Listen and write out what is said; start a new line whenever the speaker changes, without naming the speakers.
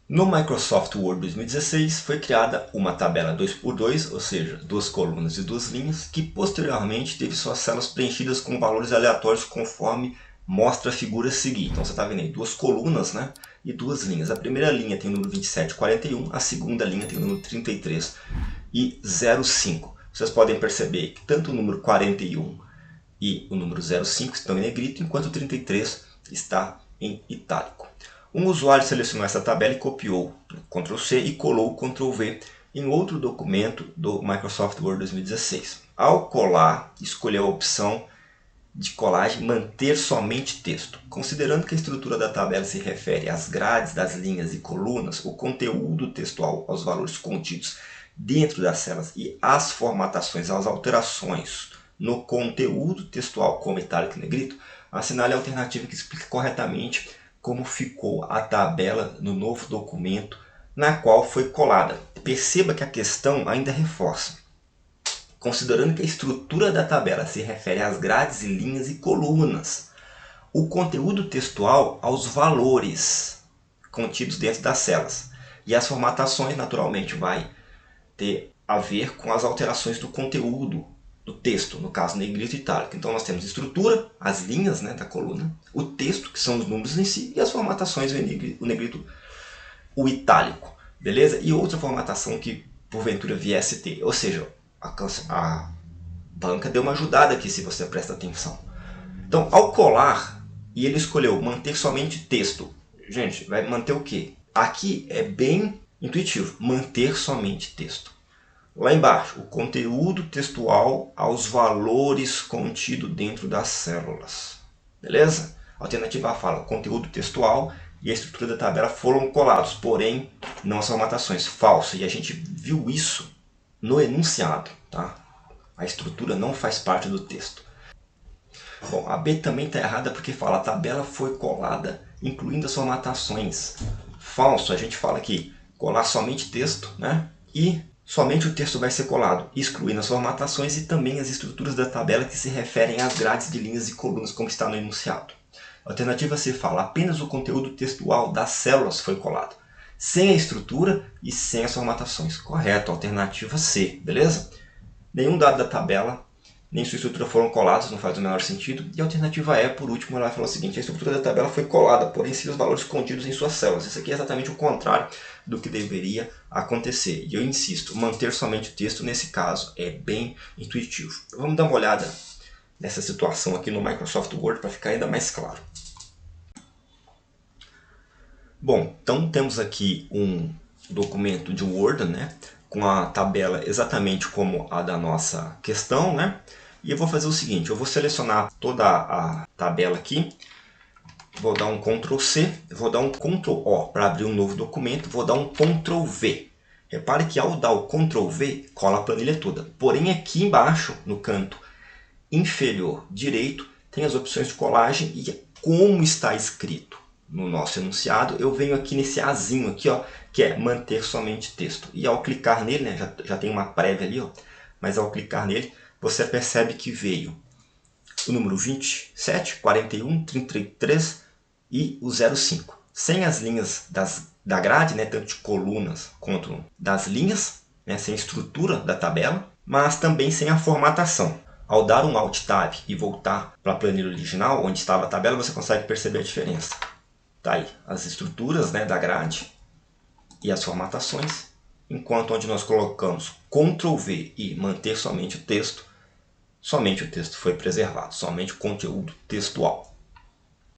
No Microsoft Word 2016 foi criada uma tabela 2x2, ou seja, duas colunas e duas linhas, que posteriormente teve suas células preenchidas com valores aleatórios conforme mostra a figura a seguir. Então você está vendo aí duas colunas, né, e duas linhas. A primeira linha tem o número 2741, a segunda linha tem o número 33 e 05. Vocês podem perceber que tanto o número 41 e o número 05 estão em negrito, enquanto o 33 está em itálico. Um usuário selecionou essa tabela e copiou Ctrl+C e colou Ctrl+V em outro documento do Microsoft Word 2016. Ao colar, escolheu a opção de colagem manter somente texto. Considerando que a estrutura da tabela se refere às grades das linhas e colunas, o conteúdo textual aos valores contidos dentro das células e as formatações, as alterações no conteúdo textual como itálico e negrito, assinale a alternativa que explica corretamente como ficou a tabela no novo documento na qual foi colada. Perceba que a questão ainda reforça. Considerando que a estrutura da tabela se refere às grades e linhas e colunas, o conteúdo textual aos valores contidos dentro das células. E as formatações, naturalmente, vai ter a ver com as alterações do conteúdo do texto, no caso negrito e itálico. Então nós temos estrutura, as linhas, né, da coluna, o texto, que são os números em si, e as formatações, o negrito, o itálico. Beleza? E outra formatação que porventura viesse ter. Ou seja, a banca deu uma ajudada aqui se você presta atenção. Então, ao colar, e ele escolheu manter somente texto. Gente, vai manter o quê? Aqui é bem intuitivo, manter somente texto. Lá embaixo, o conteúdo textual aos valores contidos dentro das células. Beleza? A alternativa A fala, o conteúdo textual e a estrutura da tabela foram colados, porém não as formatações. Falso. E a gente viu isso no enunciado. Tá? A estrutura não faz parte do texto. Bom, a B também está errada porque fala a tabela foi colada, incluindo as formatações. Falso, a gente fala aqui, colar somente texto, né? E somente o texto vai ser colado, excluindo as formatações e também as estruturas da tabela que se referem às grades de linhas e colunas, como está no enunciado. A alternativa C fala, apenas o conteúdo textual das células foi colado, sem a estrutura e sem as formatações. Correto, alternativa C, beleza? Nenhum dado da tabela nem sua estrutura foram colados, não faz o menor sentido. E a alternativa E, por último, ela fala o seguinte, a estrutura da tabela foi colada, porém sem os valores contidos em suas células. Isso aqui é exatamente o contrário do que deveria acontecer. E eu insisto, manter somente o texto nesse caso é bem intuitivo. Vamos dar uma olhada nessa situação aqui no Microsoft Word para ficar ainda mais claro. Bom, então temos aqui um documento de Word, né, com a tabela exatamente como a da nossa questão, né? E eu vou fazer o seguinte, eu vou selecionar toda a tabela aqui, vou dar um Ctrl+C, vou dar um Ctrl+O para abrir um novo documento, vou dar um Ctrl+V. Repare que ao dar o Ctrl+V, cola a planilha toda. Porém aqui embaixo, no canto inferior direito, tem as opções de colagem e como está escrito no nosso enunciado, eu venho aqui nesse Azinho aqui, ó, que é manter somente texto. E ao clicar nele, né, já tem uma prévia ali, ó, mas ao clicar nele, você percebe que veio o número 27, 41, 33 e o 05. Sem as linhas da grade, né, tanto de colunas quanto das linhas, né, sem a estrutura da tabela, mas também sem a formatação. Ao dar um Alt Tab e voltar para a planilha original, onde estava a tabela, você consegue perceber a diferença. Tá aí as estruturas, né, da grade e as formatações, enquanto onde nós colocamos Ctrl+V e manter somente o texto foi preservado, somente o conteúdo textual.